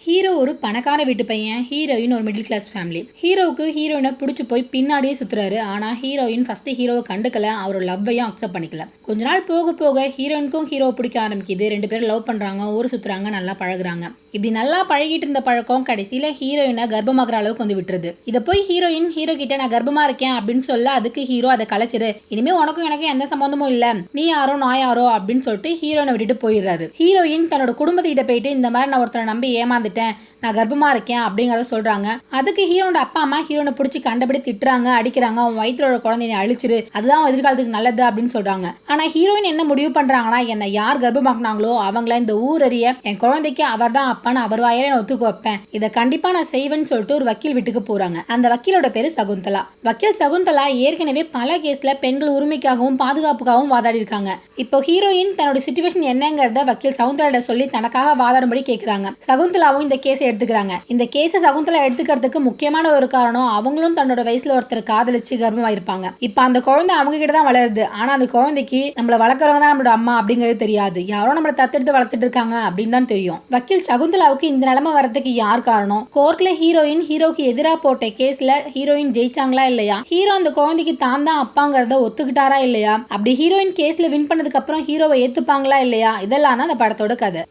Hero ஒரு பணக்கார வீட்டு பையன், ஹீரோயின் ஒரு மிடில் கிளாஸ் ஃபேமிலி. ஹீரோவுக்கு ஹீரோயினை பிடிச்சி போய் பின்னாடியே சுத்துறாரு. ஆனா ஹீரோயின் ஃபர்ஸ்ட் ஹீரோவை கண்டுக்கல, அவரோட லவ்வையும் அக்செப்ட் பண்ணிக்கல. கொஞ்ச நாள் போக போக ஹீரோயினுக்கும் ஹீரோவை பிடிக்க ஆரம்பிக்குது. 2 பேரும் லவ் பண்றாங்க, ஊர் சுத்துறாங்க, நல்லா பழகுறாங்க. இப்படி நல்லா பழகிட்டு இருந்த பழக்கம் கடைசியில ஹீரோயினை கர்ப்பமாக்குற அளவுக்கு வந்து விட்டுருது. இதை போய் ஹீரோயின் ஹீரோ கிட்ட நான் கர்ப்பமா இருக்கேன் அப்படின்னு சொல்ல, அதுக்கு ஹீரோ அதை கலைச்சிரு, இனிமே உனக்கும் எனக்கும் எந்த சம்பந்தமும் இல்ல, நீ யாரோ நான் யாரோ அப்படின்னு சொல்லிட்டு ஹீரோயினை விட்டுட்டு போயிடுறாரு. ஹீரோயின் தன்னோட குடும்பத்திட்ட போயிட்டு இந்த மாதிரி நான் ஒருத்தரை நம்பி ஏமாந்துட்டேன், நான் கர்ப்பமா இருக்கேன் அப்படிங்கறத சொல்றாங்க. அதுக்கு ஹீரோட அப்பா அம்மா ஹீரோனை பிடிச்சி கண்டபடி திட்டுறாங்க, அடிக்கிறாங்க. அவன் வயிற்றுல குழந்தைய அழிச்சிரு, அதுதான் எதிர்காலத்துக்கு நல்லது அப்படின்னு சொல்றாங்க. ஆனா ஹீரோயின் என்ன முடிவு பண்றாங்கன்னா, என்னை யார் கர்ப்பமாக்குனாங்களோ அவங்கள இந்த ஊர் அறிய என் குழந்தைக்கு அவர் தான் அப்பான்னு அவர் வாயில நான் ஒத்துக்க வைப்பேன், இதை கண்டிப்பா நான் செய்வேன்னு சொல்லிட்டு ஒரு வக்கீல் வீட்டுக்கு போறாங்க. அந்த வக்கீலோட பேரு சகுந்தலா. வக்கீல் சகுந்தலா ஏற்கனவே பல கேஸ்ல பெண்கள் உரிமைக்காகவும் பாதுகாப்புக்காகவும் வாதாடி இருக்காங்க. இப்போ ஹீரோயின் தன்னோட சிச்சுவேஷன் என்னங்கறத வக்கீல் சகுந்தலா சொல்லி தனக்காக வாதாடும்படி கேட்கிறாங்க. சகுந்தலாவும் இந்த கேஸை எடுத்துக்கிறாங்க. இந்த கேஸை சகுந்தலா எடுத்துக்கிறதுக்கு முக்கியமான ஒரு காரணம், அவங்களும் தன்னோட வயசுல ஒருத்தர் காதலிச்சு கர்ப்பமாயிருப்பாங்க. இப்ப அந்த குழந்தை அவங்க கிட்ட தான் வளருது. ஆனா அந்த குழந்தைக்கு நம்மள வளர்க்குறவங்க தான் நம்மளோட அம்மா அப்படிங்கிறது தெரியாது, யாரோ நம்மளை தத்தெடுத்து வளர்த்துட்டு இருக்காங்க அப்படின்னு தான் தெரியும். வக்கீல் சகுந்தலாவுக்கு இந்த நிலைமை வரதுக்கு யார் காரணம்? கோர்ட்ல ஹீரோயின் ஹீரோக்கு எதிராக போட்ட கேஸ்ல ஹீரோயின் ஜெயிச்சாங்களா இல்லையா? ஹீரோ அந்த குழந்தைக்கு தான் தான் அப்பாங்கிறத ஒத்துக்கிட்டாரா இல்லையா? அப்படி ஹீரோயின் கேஸ்ல வின் பண்ணதுக்கு அப்புறம் ஹீரோவை ஏத்துப்பாங்களா இல்லையா? இதெல்லாம் தான் அந்த படத்தோட கதை.